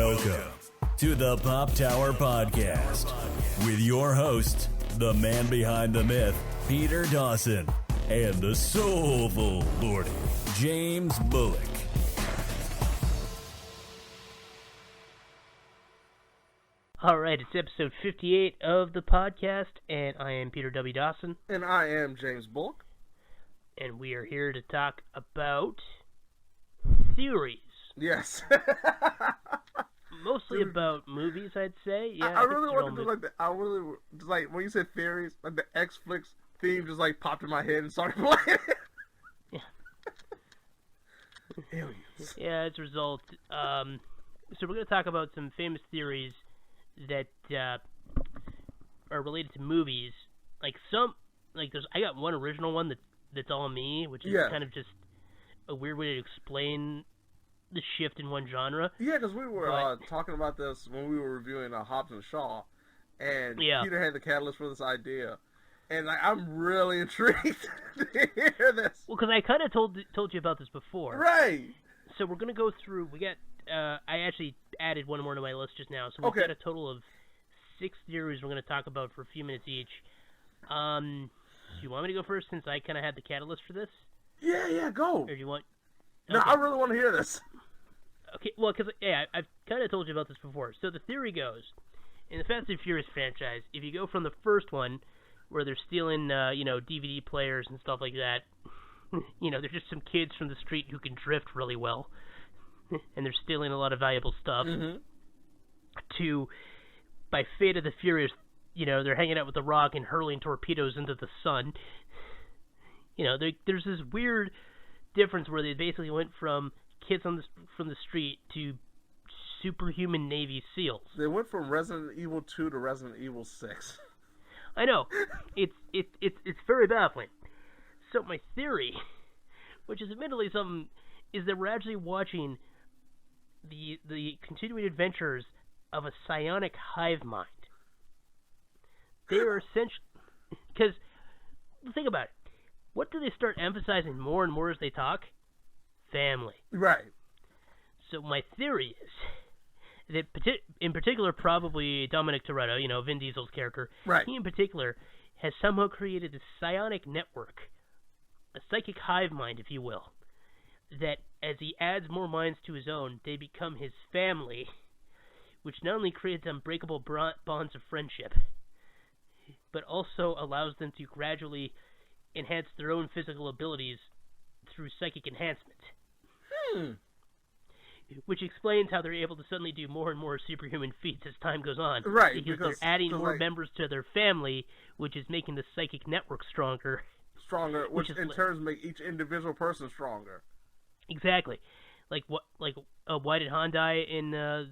Welcome to the Pop Tower Podcast with your host, the man behind the myth, Peter Dawson, and the Soulful Lordy, James Bullock. All right, it's episode 58 of the podcast, and I am Peter W. Dawson. And I am James Bullock. And we are here to talk about theories. Yes. Mostly about movies, I'd say. Yeah, I really want to do like that. I really just like when you said theories, like the X-Flix theme just like popped in my head and started playing. Yeah. Aliens. Yeah, as a result. So we're going to talk about some famous theories that are related to movies. I got one original one that's all me, which is kind of just a weird way to explain the shift in one genre. Yeah, because we were talking about this when we were reviewing Hobbs and Shaw, and Peter had the catalyst for this idea, and I'm really intrigued to hear this. Well, because I kind of told you about this before, right? So we're gonna go through. We got. I actually added one more to my list just now, so we've got a total of 6 theories we're gonna talk about for a few minutes each. Do you want me to go first since I kind of had the catalyst for this? Yeah, go. Or do you want? No, I really want to hear this. Okay, well, because, I've kind of told you about this before. So the theory goes, in the Fast and Furious franchise, if you go from the first one, where they're stealing, DVD players and stuff like that, they're just some kids from the street who can drift really well, and they're stealing a lot of valuable stuff, to, by Fate of the Furious, they're hanging out with The Rock and hurling torpedoes into the sun. There's this weird difference where they basically went from kids from the street to superhuman Navy SEALs. They went from Resident Evil 2 to Resident Evil 6. I know. It's very baffling. So my theory, which is admittedly something, is that we're actually watching the continuing adventures of a psionic hive mind. They are essentially, because think about it. What do they start emphasizing more and more as they talk? Family. Right. So my theory is that, in particular, probably Dominic Toretto, Vin Diesel's character, right. He in particular has somehow created a psionic network, a psychic hive mind, if you will, that as he adds more minds to his own, they become his family, which not only creates unbreakable bonds of friendship, but also allows them to gradually enhance their own physical abilities through psychic enhancement. Which explains how they're able to suddenly do more and more superhuman feats as time goes on. Right. Because they're adding more members to their family, which is making the psychic network stronger. Which in turn make each individual person stronger. Exactly. Why did Han die in the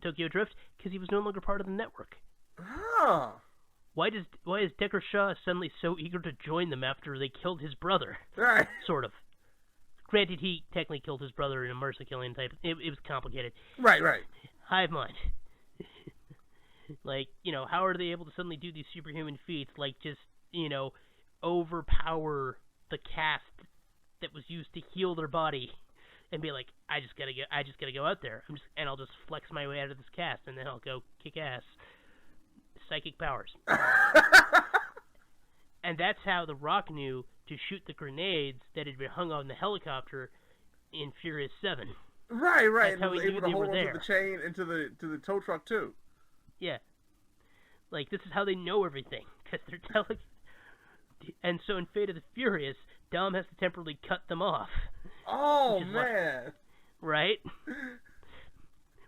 Tokyo Drift? Because he was no longer part of the network. Huh. Why is Deckard Shaw suddenly so eager to join them after they killed his brother? Right. Sort of. Granted, he technically killed his brother in a mercy killing type. It was complicated. Right. Hive mind. How are they able to suddenly do these superhuman feats? Overpower the cast that was used to heal their body, and be like, I just gotta go out there. I'll just flex my way out of this cast, and then I'll go kick ass. Psychic powers. And that's how The Rock knew to shoot the grenades that had been hung on the helicopter in Furious 7. Right. That's how he knew they were there. The chain into the tow truck too. Yeah. This is how they know everything, because they're telling. And so in Fate of the Furious, Dom has to temporarily cut them off. Oh man. Right.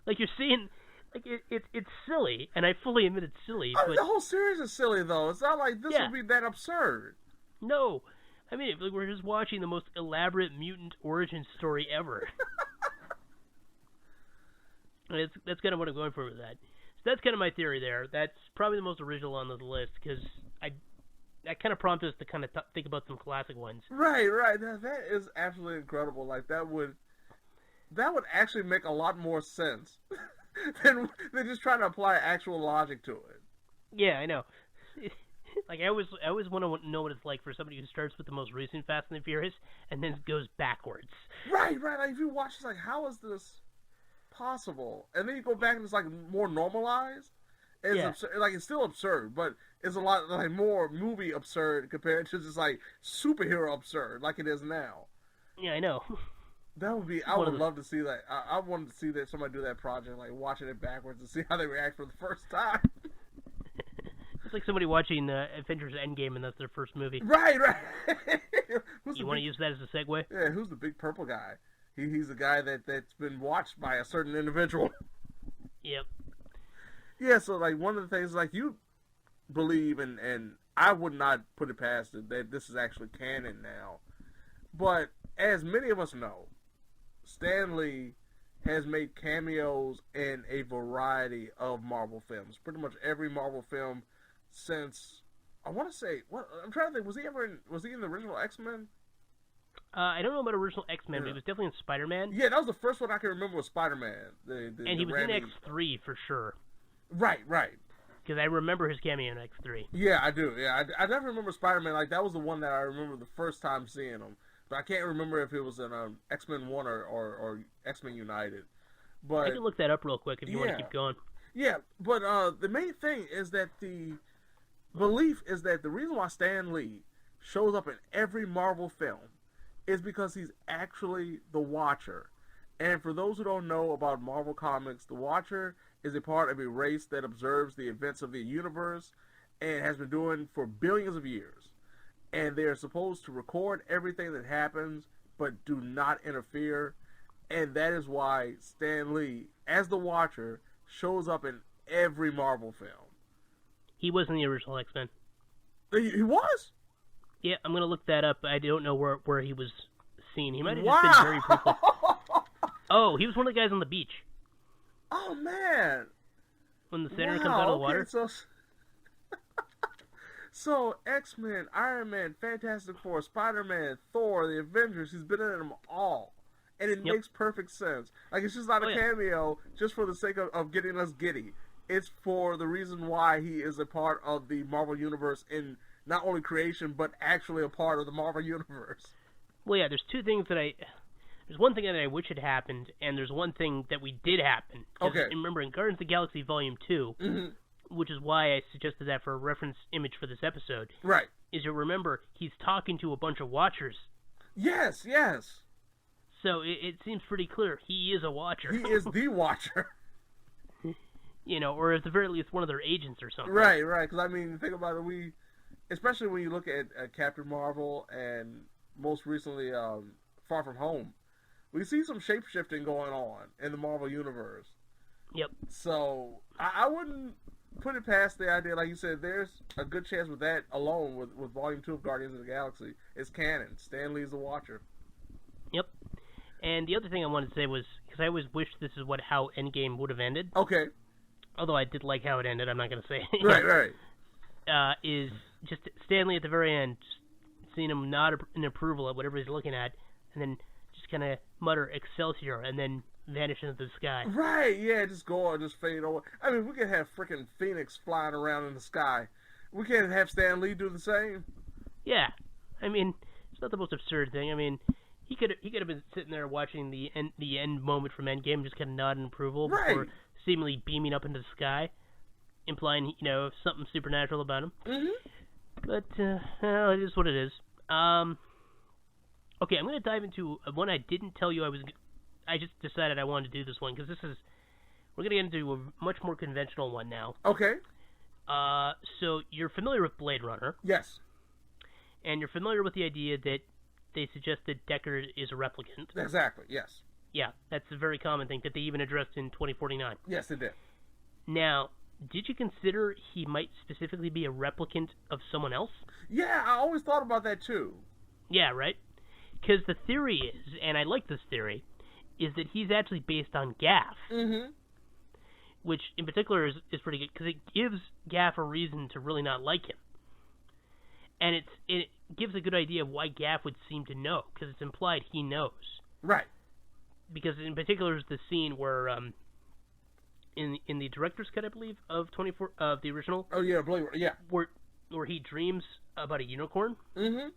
You're seeing. It's silly, and I fully admit it's silly. But the whole series is silly, though. It's not like this would be that absurd. No. I mean, we're just watching the most elaborate mutant origin story ever. That's kind of what I'm going for with that. So that's kind of my theory there. That's probably the most original on the list, because that kind of prompted us to kind of think about some classic ones. Right. That is absolutely incredible. That would actually make a lot more sense. They're just trying to apply actual logic to it. Yeah, I know. I always want to know what it's like for somebody who starts with the most recent Fast and the Furious and then goes backwards. Right. If you watch, it's how is this possible? And then you go back and it's like more normalized. It's absurd. Like, it's still absurd, but it's a lot like more movie absurd compared to just like superhero absurd like it is now. Yeah, I know. That would be. I would love to see that. I wanted to see that somebody do that project, like watching it backwards and see how they react for the first time. It's like somebody watching Avengers Endgame and that's their first movie. Right. You want to use that as a segue? Yeah, who's the big purple guy? He's the guy that's been watched by a certain individual. Yep. Yeah, so like one of the things like you believe and I would not put it past it that this is actually canon now. But as many of us know, Stan Lee has made cameos in a variety of Marvel films. Pretty much every Marvel film since I want to say I'm trying to think, was he in the original X-Men? I don't know about original X-Men, but he was definitely in Spider-Man. Yeah, that was the first one I can remember was Spider-Man. And he was in X3 for sure. Right. Because I remember his cameo in X3. Yeah, I do. Yeah, I definitely remember Spider-Man. Like, that was the one that I remember the first time seeing him. But I can't remember if it was in X-Men 1 or X-Men United. But I can look that up real quick if you want to keep going. Yeah, but the main thing is that the belief is that the reason why Stan Lee shows up in every Marvel film is because he's actually the Watcher. And for those who don't know about Marvel Comics, the Watcher is a part of a race that observes the events of the universe and has been doing for billions of years. And they are supposed to record everything that happens, but do not interfere. And that is why Stan Lee, as the Watcher, shows up in every Marvel film. He was in the original X-Men. He was? Yeah, I'm going to look that up. I don't know where he was seen. He might have just been very briefly. Oh, he was one of the guys on the beach. Oh, man. When the senator comes out of the water. So, X-Men, Iron Man, Fantastic Four, Spider-Man, Thor, the Avengers, he's been in them all. And it makes perfect sense. Like, it's just not a cameo just for the sake of getting us giddy. It's for the reason why he is a part of the Marvel Universe in not only creation, but actually a part of the Marvel Universe. Well, yeah, there's two things that there's one thing that I wish had happened, and there's one thing that we did happen. Okay. Remember, in Guardians of the Galaxy Volume 2, which is why I suggested that for a reference image for this episode. Right. Is you remember, he's talking to a bunch of Watchers. Yes. So it seems pretty clear he is a Watcher. He is the Watcher. Or at the very least one of their agents or something. Right. Because, I mean, think about it, especially when you look at Captain Marvel and most recently Far From Home, we see some shape-shifting going on in the Marvel Universe. Yep. So, I wouldn't put it past the idea, like you said, there's a good chance with that alone, with Volume 2 of Guardians of the Galaxy, it's canon. Stan Lee's the Watcher. Yep. And the other thing I wanted to say was, because I always wished this is how Endgame would have ended. Okay. Although I did like how it ended, I'm not going to say it. Right. Is just Stan Lee at the very end, seeing him nod in approval at whatever he's looking at, and then just kind of mutter Excelsior, and then vanish into the sky. Right, yeah, just fade over. I mean, we could have freaking Phoenix flying around in the sky. We can't have Stan Lee do the same. Yeah. I mean, it's not the most absurd thing. I mean, he could have been sitting there watching the end moment from Endgame, just kind of nodding approval before seemingly beaming up into the sky, implying, something supernatural about him. Mm-hmm. But, it is what it is. Okay, I'm going to dive into one I didn't tell you I just decided I wanted to do this one, because we're going to get into a much more conventional one now. Okay. So, you're familiar with Blade Runner. Yes. And you're familiar with the idea that they suggested Deckard is a replicant. Exactly, yes. Yeah, that's a very common thing that they even addressed in 2049. Yes, they did. Now, did you consider he might specifically be a replicant of someone else? Yeah, I always thought about that too. Yeah, right? Because the theory is, and I like this theory, is that he's actually based on Gaff. Mm-hmm. Which, in particular, is pretty good, because it gives Gaff a reason to really not like him. And it gives a good idea of why Gaff would seem to know, because it's implied he knows. Right. Because in particular is the scene where, in the director's cut, I believe, of the original. Oh yeah, yeah. Where he dreams about a unicorn. Mm-hmm.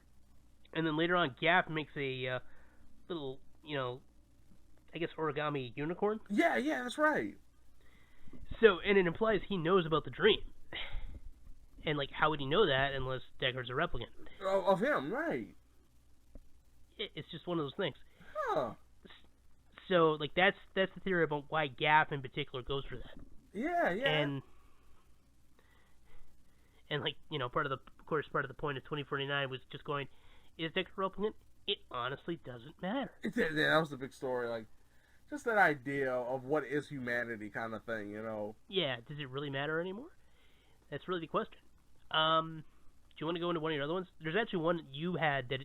And then later on, Gaff makes a little, I guess, origami unicorn. Yeah, that's right. So, and it implies he knows about the dream. And, like, how would he know that unless Deckard's a replicant? Of him, right. It's just one of those things. Huh. So, like, that's the theory about why Gaff in particular goes for that. Yeah. And like, you know, part of the point of 2049 was just going, is Deckard a replicant? It honestly doesn't matter. Yeah, that was the big story, like, just that idea of what is humanity kind of thing, you know? Yeah, does it really matter anymore? That's really the question. Do you want to go into one of your other ones? There's actually one you had that,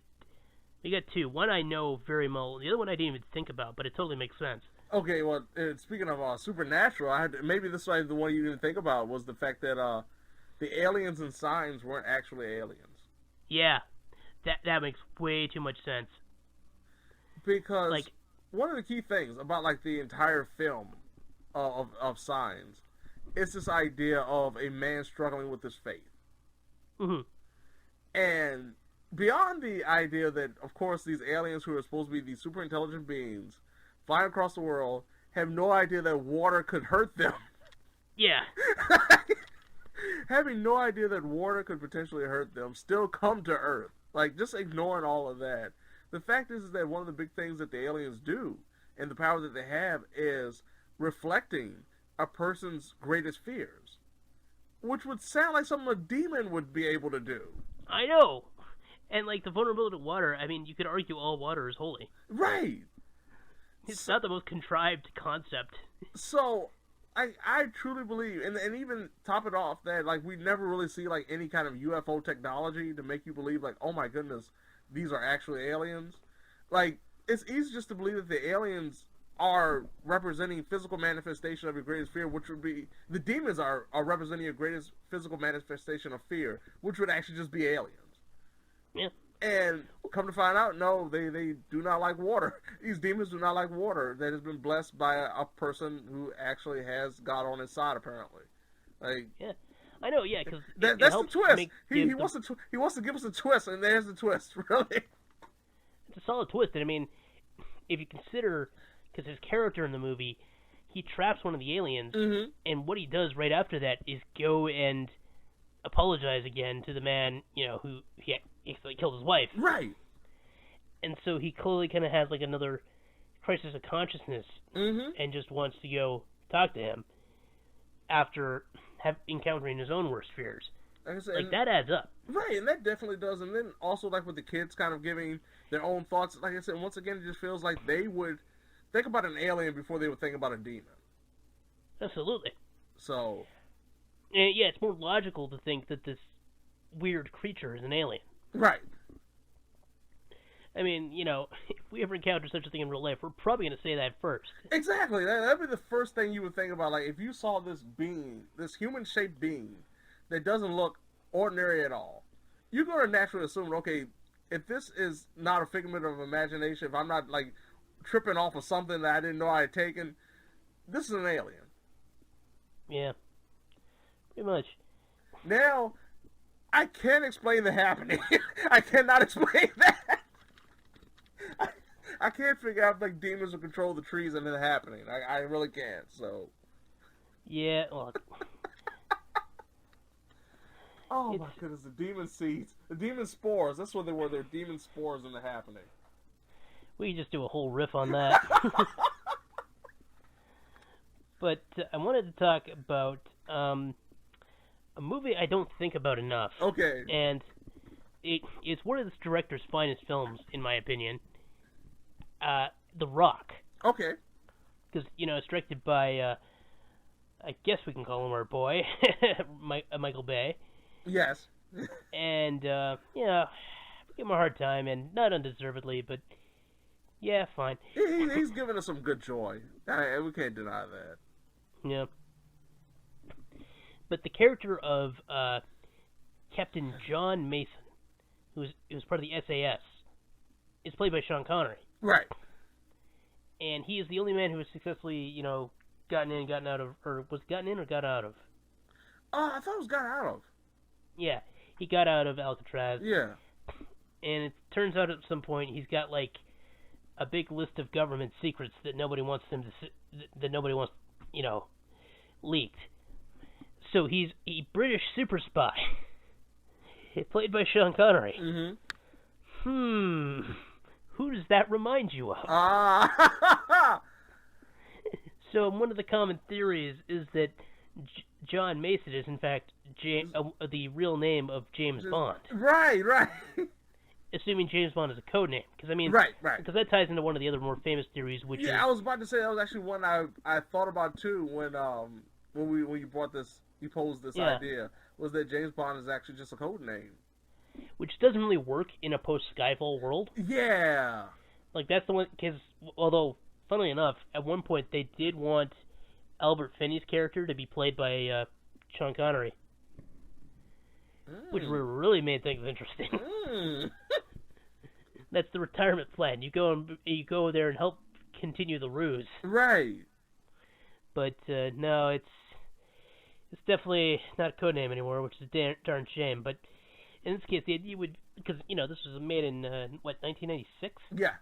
you got two. One I know very well, the other one I didn't even think about, but it totally makes sense. Okay, well, speaking of supernatural, maybe this was the one you didn't think about, was the fact that the aliens and signs weren't actually aliens. Yeah, that makes way too much sense. Because, like, one of the key things about, like, the entire film of Signs is this idea of a man struggling with his faith. Mm-hmm. And beyond the idea that, of course, these aliens who are supposed to be these super intelligent beings flying across the world have no idea that water could hurt them. Yeah. Having no idea that water could potentially hurt them, still come to Earth. Like, just ignoring all of that. The fact is that one of the big things that the aliens do, and the power that they have, is reflecting a person's greatest fears. Which would sound like something a demon would be able to do. I know. And, like, the vulnerability to water, I mean, you could argue all water is holy. Right. It's not the most contrived concept. So, I truly believe, and even top it off, that, like, we never really see, like, any kind of UFO technology to make you believe, like, oh my goodness, these are actually aliens. Like, it's easy just to believe that the aliens are representing physical manifestation of your greatest fear, which would be, the demons are representing your greatest physical manifestation of fear, which would actually just be aliens. Yeah. And come to find out, no, they do not like water. These demons do not like water that has been blessed by a person who actually has God on his side, apparently. Like, yeah, I know, yeah, because that's the twist. He wants to give us a twist, and there's the twist. Really, it's a solid twist. And I mean, if you consider, because his character in the movie, he traps one of the aliens, mm-hmm. and what he does right after that is go and apologize again to the man, you know, who he killed his wife. Right. And so he clearly kind of has like another crisis of consciousness, mm-hmm. and just wants to go talk to him after encountering his own worst fears. Like I said, like, that adds up. Right, and that definitely does. And then also, like, with the kids kind of giving their own thoughts, like I said, once again, it just feels like they would think about an alien before they would think about a demon. Absolutely. So, and yeah, it's more logical to think that this weird creature is an alien. Right. I mean, you know, if we ever encounter such a thing in real life, we're probably going to say that first. Exactly. That'd be the first thing you would think about. Like, if you saw this being, this human-shaped being, that doesn't look ordinary at all, you're going to naturally assume, okay, if this is not a figment of imagination, if I'm not, like, tripping off of something that I didn't know I had taken, this is an alien. Yeah. Pretty much. Now, I can't explain the happening. I cannot explain that. I can't figure out, like, demons will control the trees and it happening. I really can't, so. Yeah, look. Oh my goodness, the demon seeds. The demon spores. That's what they were. They're demon spores in the happening. We could just do a whole riff on that. But I wanted to talk about a movie I don't think about enough. Okay. And it's one of this director's finest films, in my opinion. The Rock. Okay. Because, you know, it's directed by, I guess we can call him our boy, Michael Bay. Yes. And, yeah, give him a hard time, and not undeservedly, but yeah, fine. He's giving us some good joy. We can't deny that. Yeah. But the character of Captain John Mason, who was part of the SAS, is played by Sean Connery. Right. And he is the only man who has successfully, you know, gotten in, gotten out of, or was gotten in or got out of? I thought it was got out of. Yeah, he got out of Alcatraz. Yeah. And it turns out at some point he's got, like, a big list of government secrets that nobody wants leaked. So he's a British super spy, played by Sean Connery. Mm-hmm. Who does that remind you of? So one of the common theories is that John Mason is in fact the real name of James Bond. Right. Assuming James Bond is a code name, because I mean, right. Because that ties into one of the other more famous theories, which is... I was about to say that was actually one I thought about too when you brought this, you posed this idea, was that James Bond is actually just a code name, which doesn't really work in a post Skyfall world. Yeah, like that's the one, because although funnily enough, at one point they did want Albert Finney's character to be played by Sean Connery. Which really made things interesting. That's the retirement plan. You go there and help continue the ruse. Right. But no, it's definitely not a codename anymore, which is a darn shame. But in this case, the idea would, because this was made in 1996. Yeah.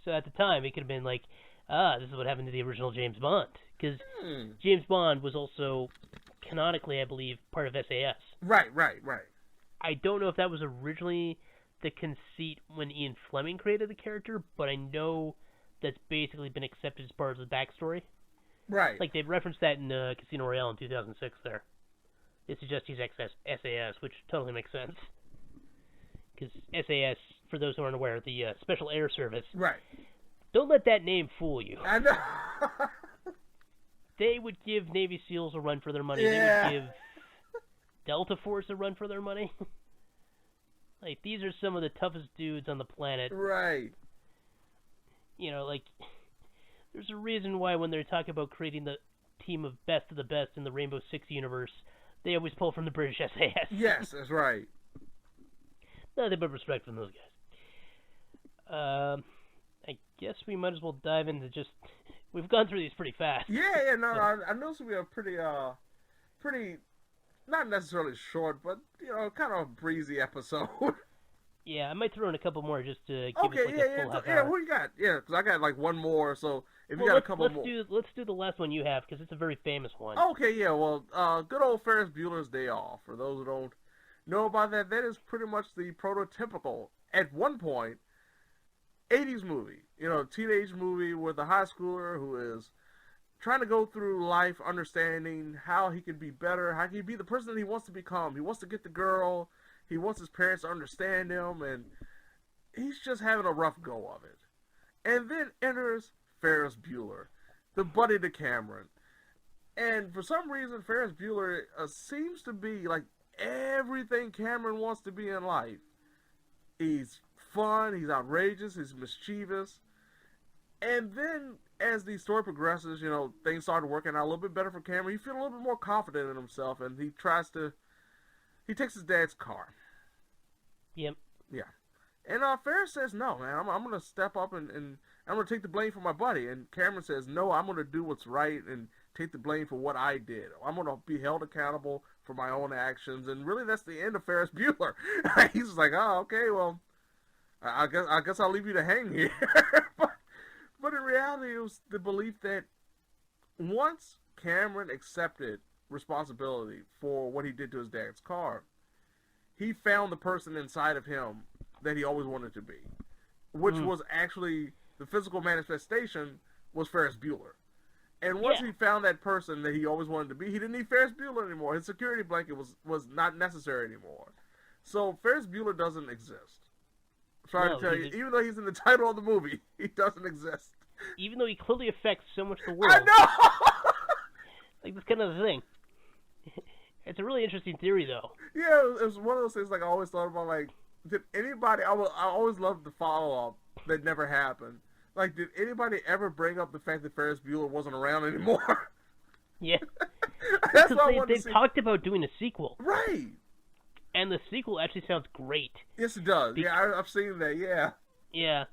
So at the time, it could have been like, this is what happened to the original James Bond, because James Bond was also canonically, I believe, part of SAS. Right. I don't know if that was originally the conceit when Ian Fleming created the character, but I know that's basically been accepted as part of the backstory. Right. Like, they referenced that in Casino Royale in 2006 there. They suggest he's SAS, which totally makes sense. Because SAS, for those who aren't aware, the Special Air Service. Right. Don't let that name fool you. I know. They would give Navy SEALs a run for their money. Yeah. They would give Delta Force a run for their money. Like, these are some of the toughest dudes on the planet. Right. Like, there's a reason why when they're talking about creating the team of best of the best in the Rainbow Six universe, they always pull from the British SAS. Yes, that's right. Nothing but respect from those guys. I guess we might as well dive into just... We've gone through these pretty fast. Yeah, no, I know this will be a pretty, not necessarily short, but, kind of a breezy episode. Yeah, I might throw in a couple more just to give us a full half hour. Yeah, what you got? Yeah, because I got one more, so if you got a couple more. Let's do the last one you have, because it's a very famous one. Okay, yeah, well, good old Ferris Bueller's Day Off. For those who don't know about that is pretty much the prototypical, at one point, 80s movie. Teenage movie with a high schooler who is trying to go through life understanding how he can be better, how he can be the person that he wants to become. He wants to get the girl, he wants his parents to understand him, and he's just having a rough go of it. And then enters Ferris Bueller, the buddy to Cameron. And for some reason, Ferris Bueller seems to be like everything Cameron wants to be in life. He's fun, he's outrageous, he's mischievous. And then, as the story progresses, things start working out a little bit better for Cameron. He feels a little bit more confident in himself, and he takes his dad's car. Yep. Yeah. And Ferris says, no, man, I'm going to step up and I'm going to take the blame for my buddy. And Cameron says, no, I'm going to do what's right and take the blame for what I did. I'm going to be held accountable for my own actions. And really, that's the end of Ferris Bueller. He's just like, oh, okay, well, I guess I'll leave you to hang here. But in reality, it was the belief that once Cameron accepted responsibility for what he did to his dad's car, he found the person inside of him that he always wanted to be, which was actually the physical manifestation was Ferris Bueller. And once he found that person that he always wanted to be, he didn't need Ferris Bueller anymore. His security blanket was not necessary anymore. So Ferris Bueller doesn't exist. Sorry to tell you, even though he's in the title of the movie, he doesn't exist. Even though he clearly affects so much of the world. I know! Like, that's kind of the thing. It's a really interesting theory, though. Yeah, it was one of those things, like, I always thought about, like, did anybody, I always loved the follow-up that never happened. Like, did anybody ever bring up the fact that Ferris Bueller wasn't around anymore? Yeah. That's what I wanted to they've see. talked about doing a sequel. Right. And the sequel actually sounds great. Yes, it does. Yeah, I've seen that, yeah. Yeah.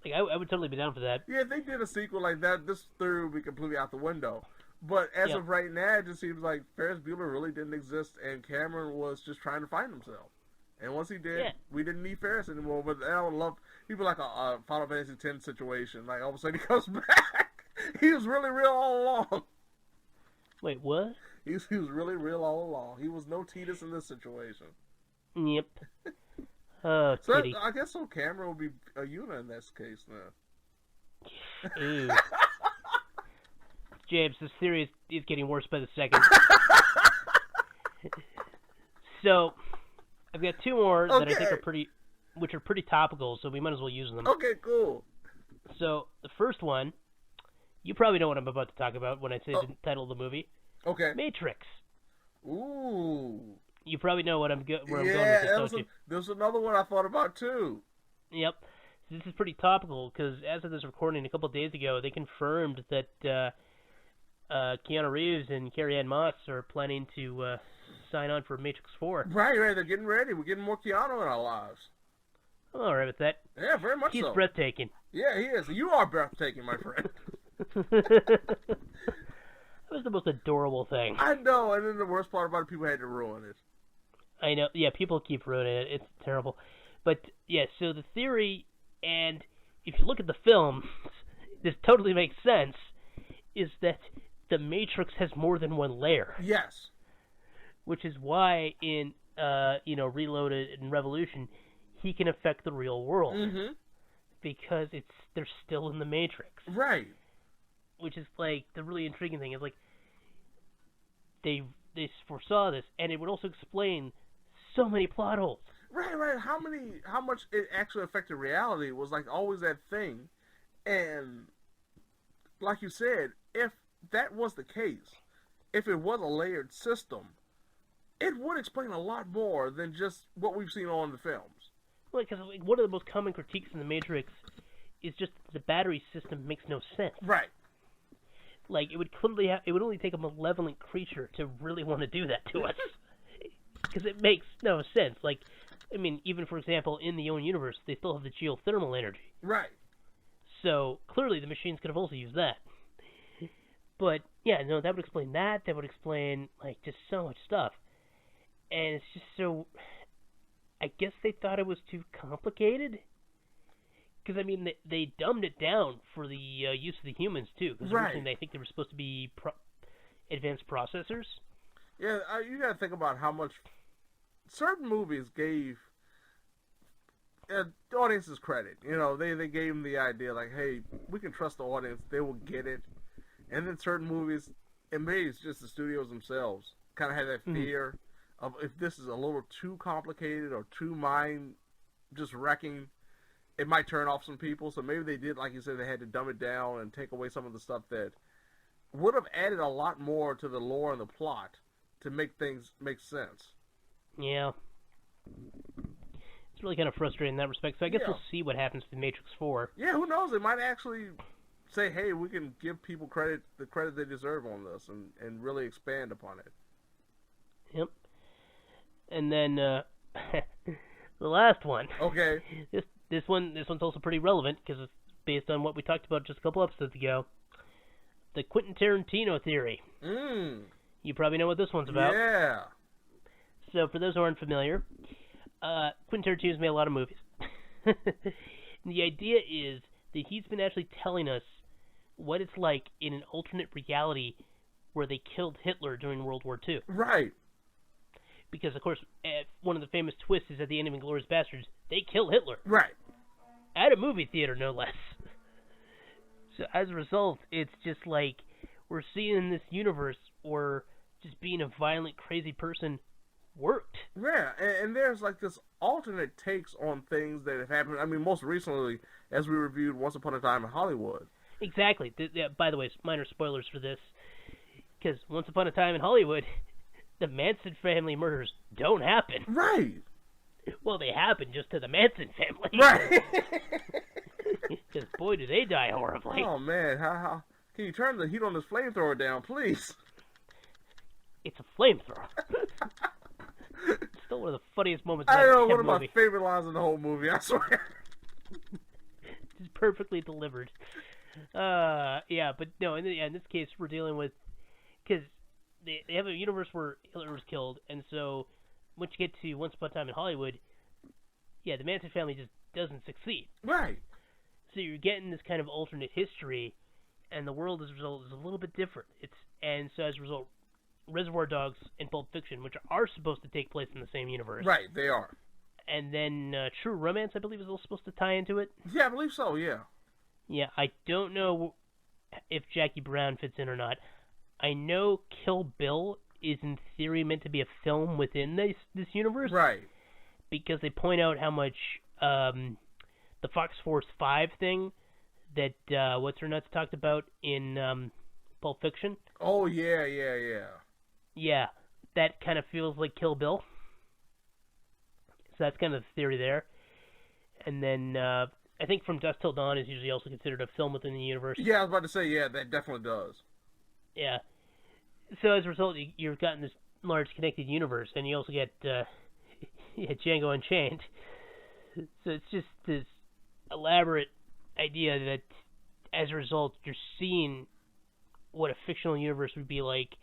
Like, I would totally be down for that. Yeah, if they did a sequel like that, this theory would be completely out the window. But as of right now, it just seems like Ferris Bueller really didn't exist, and Cameron was just trying to find himself. And once he did, we didn't need Ferris anymore. But I would love people like a Final Fantasy X situation. Like all of a sudden he comes back. He was really real all along. Wait, what? He was really real all along. He was no Tidus in this situation. Yep. Oh, so kitty. I guess so. Cameron would be a Yuna in this case now. Ew. James, this theory is getting worse by the second. So, I've got two more that I think are pretty topical, so we might as well use them. Okay, cool. So, the first one, you probably know what I'm about to talk about when I say the title of the movie. Okay. Matrix. Ooh. You probably know where I'm going with this, don't you? There's another one I thought about, too. Yep. This is pretty topical, because as of this recording a couple of days ago, they confirmed that Keanu Reeves and Carrie-Anne Moss are planning to sign on for Matrix 4. Right. They're getting ready. We're getting more Keanu in our lives. I'm all right with that. Yeah, very much so. He's breathtaking. Yeah, he is. You are breathtaking, my friend. That was the most adorable thing. I know, and then the worst part about it, people had to ruin it. I know. Yeah, people keep ruining it. It's terrible. But, yeah, so the theory, and if you look at the film, this totally makes sense, is that the Matrix has more than one layer. Yes. Which is why in, Reloaded and Revolution, he can affect the real world. Mm-hmm. Because they're still in the Matrix. Right. Which is, like, the really intriguing thing is, like, they foresaw this, and it would also explain so many plot holes. Right. How much it actually affected reality was, like, always that thing. And, like you said, if that was the case, if it was a layered system, it would explain a lot more than just what we've seen on the films. Well, because one of the most common critiques in the Matrix is just that the battery system makes no sense. Right. Like, it would only take a malevolent creature to really want to do that to us. Because it makes no sense. Like, I mean, even, for example, in the own universe, they still have the geothermal energy. Right. So, clearly the machines could have also used that. But, yeah, no, that would explain that. That would explain, like, just so much stuff. And it's just so... I guess they thought it was too complicated. Because, I mean, they dumbed it down for the use of the humans, too. Because originally I think they were supposed to be advanced processors. Yeah, you got to think about how much certain movies gave audiences credit. You know, they gave them the idea, like, hey, we can trust the audience. They will get it. And then certain movies, and maybe it's just the studios themselves, kind of had that fear of if this is a little too complicated or too mind just wrecking, it might turn off some people. So maybe they did, like you said, they had to dumb it down and take away some of the stuff that would have added a lot more to the lore and the plot to make things make sense. Yeah. It's really kind of frustrating in that respect. So I guess we'll see what happens to Matrix 4. Yeah, who knows? They might actually say, hey, we can give people the credit they deserve on this and really expand upon it. Yep. And then the last one. Okay. This one's also pretty relevant because it's based on what we talked about just a couple episodes ago. The Quentin Tarantino theory. You probably know what this one's about. Yeah. So for those who aren't familiar, Quentin Tarantino's made a lot of movies. The idea is that he's been actually telling us what it's like in an alternate reality where they killed Hitler during World War II. Right. Because, of course, one of the famous twists is at the end of Inglourious Basterds, they kill Hitler. Right. At a movie theater, no less. So as a result, it's just like we're seeing in this universe where just being a violent, crazy person worked. Yeah, and there's like this alternate takes on things that have happened. I mean, most recently, as we reviewed Once Upon a Time in Hollywood. Exactly. By the way, minor spoilers for this. Because Once Upon a Time in Hollywood, the Manson family murders don't happen. Right. Well, they happen just to the Manson family. Right. Because, boy, do they die horribly. Oh, man. How can you turn the heat on this flamethrower down, please? It's a flamethrower. It's still one of the funniest moments I in know, one of movie. my favorite lines in the whole movie, I swear. It's perfectly delivered. Yeah, but no, in this case, we're dealing with... Because they have a universe where Hitler was killed, and so once you get to Once Upon a Time in Hollywood, the Manson family just doesn't succeed. Right. So you're getting this kind of alternate history, and the world as a result is a little bit different. And so as a result, Reservoir Dogs and Pulp Fiction, which are supposed to take place in the same universe. Right, they are. And then True Romance, I believe, is also supposed to tie into it. Yeah, I believe so, yeah. Yeah, I don't know if Jackie Brown fits in or not. I know Kill Bill is in theory meant to be a film within this universe. Right. Because they point out how much the Fox Force 5 thing that What's-Her-Nuts talked about in Pulp Fiction. Oh, yeah. Yeah, that kind of feels like Kill Bill. So that's kind of the theory there. And then I think From Dusk Till Dawn is usually also considered a film within the universe. Yeah, I was about to say, yeah, that definitely does. Yeah. So as a result, you've gotten this large connected universe, and you also get Django Unchained. So it's just this elaborate idea that as a result, you're seeing what a fictional universe would be like,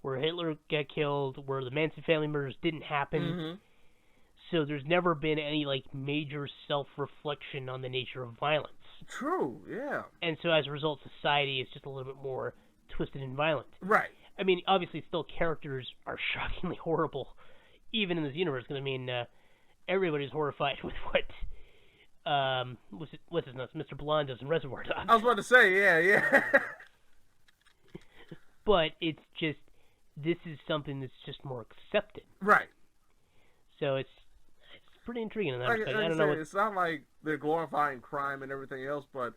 where Hitler got killed, where the Manson family murders didn't happen. Mm-hmm. So there's never been any major self-reflection on the nature of violence. True, yeah. And so as a result, society is just a little bit more twisted and violent. Right. I mean, obviously, still characters are shockingly horrible, even in this universe. Because everybody's horrified with what what's his name, Mr. Blonde does in Reservoir Dogs. I was about to say, yeah. But it's just this is something that's just more accepted. Right. So it's pretty intriguing in that respect. Like I don't know. It's not like they're glorifying crime and everything else, but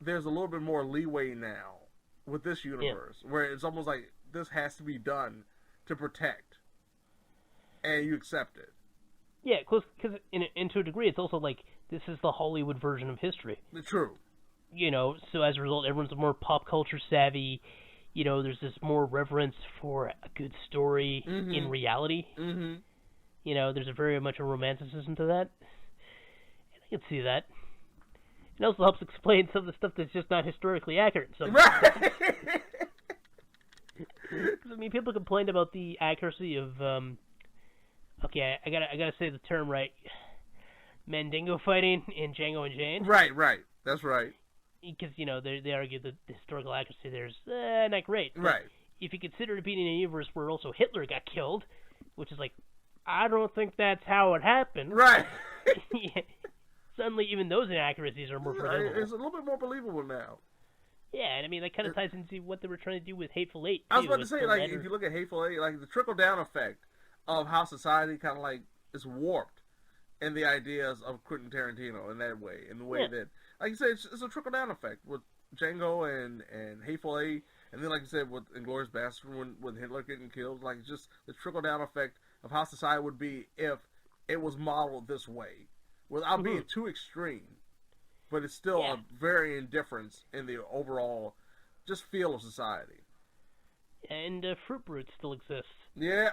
there's a little bit more leeway now with this universe, where it's almost like this has to be done to protect, and you accept it. Yeah, because to a degree, it's also like this is the Hollywood version of history. True. So as a result, everyone's more pop culture savvy. There's this more reverence for a good story in reality. Mm-hmm. There's very much a romanticism to that. And I can see that. It also helps explain some of the stuff that's just not historically accurate. Right. I mean, people complained about the accuracy of, okay, I gotta say the term right, Mandingo fighting in Django Unchained. Right, that's right. Because, they argue that the historical accuracy there's not great. But right. If you consider it being in a universe where also Hitler got killed, which is like, I don't think that's how it happened. Right. Yeah. Suddenly, even those inaccuracies are more forgivable. It's a little bit more believable now. Yeah, and I mean, that kind of ties into what they were trying to do with Hateful Eight, too. I was about to say, if you look at Hateful Eight, the trickle-down effect of how society kind of, is warped in the ideas of Quentin Tarantino in that way, in the way that, like you said, it's a trickle-down effect with Django and Hateful Eight, and then, like you said, with Inglourious Basterds when Hitler getting killed, just the trickle-down effect of how society would be if it was modeled this way, without being too extreme. But it's still a very indifference in the overall just feel of society. And Fruit Brutes still exists. Yeah.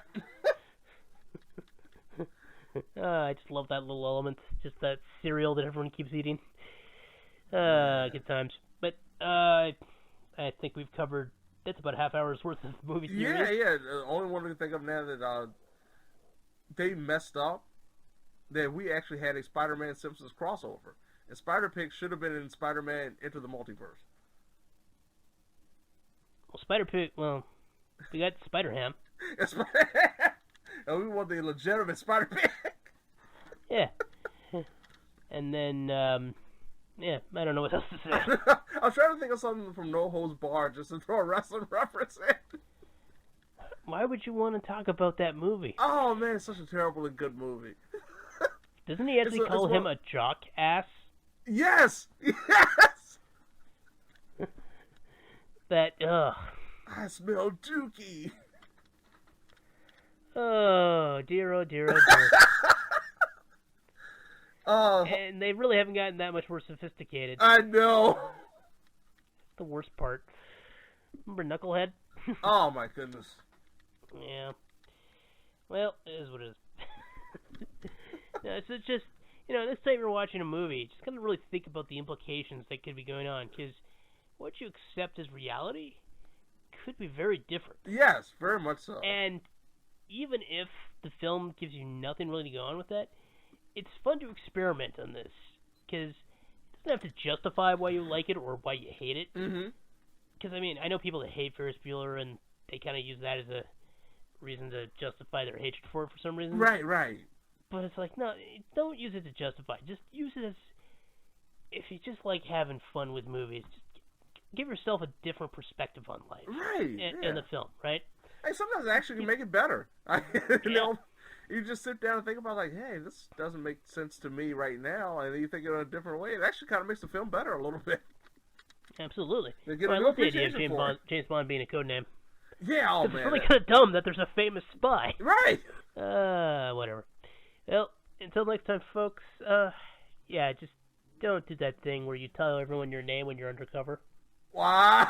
I just love that little element. Just that cereal that everyone keeps eating. Good times. But I think we've covered, that's about a half hour's worth of movie series. Yeah. The only one I can think of now that they messed up, that we actually had a Spider-Man Simpsons crossover. And Spider-Pig should have been in Spider-Man Into the Multiverse. Well, Spider-Pig, we got Spider-Ham. And we want the legitimate Spider-Pig. Yeah. And then, I don't know what else to say. I was trying to think of something from No Holds Barred just to throw a wrestling reference in. Why would you want to talk about that movie? Oh, man, it's such a terribly good movie. Doesn't he actually call him a jock ass? Yes! That, I smell dookie. Oh, dear, oh, dear, oh, dear. And they really haven't gotten that much more sophisticated. I know. The worst part. Remember Knucklehead? Oh, my goodness. Yeah. Well, it is what it is. No, so it's just, next time you're watching a movie, just kind of really think about the implications that could be going on, because what you accept as reality could be very different. Yes, very much so. And even if the film gives you nothing really to go on with that, it's fun to experiment on this, because it doesn't have to justify why you like it or why you hate it. Because, I mean, I know people that hate Ferris Bueller, and they kind of use that as a reason to justify their hatred for it for some reason. Right. But it's like, no, don't use it to justify. Just use it as, if you just like having fun with movies, just give yourself a different perspective on life. Right. In the film, right? Hey, sometimes it actually can make it better. You know, you just sit down and think about, like, hey, this doesn't make sense to me right now, and then you think it in a different way. It actually kind of makes the film better a little bit. Absolutely. Well, I love the idea of James Bond being a codename. Yeah, oh, man. It's really kind of dumb that there's a famous spy. Right. Whatever. Well, until next time, folks, just don't do that thing where you tell everyone your name when you're undercover. Wow.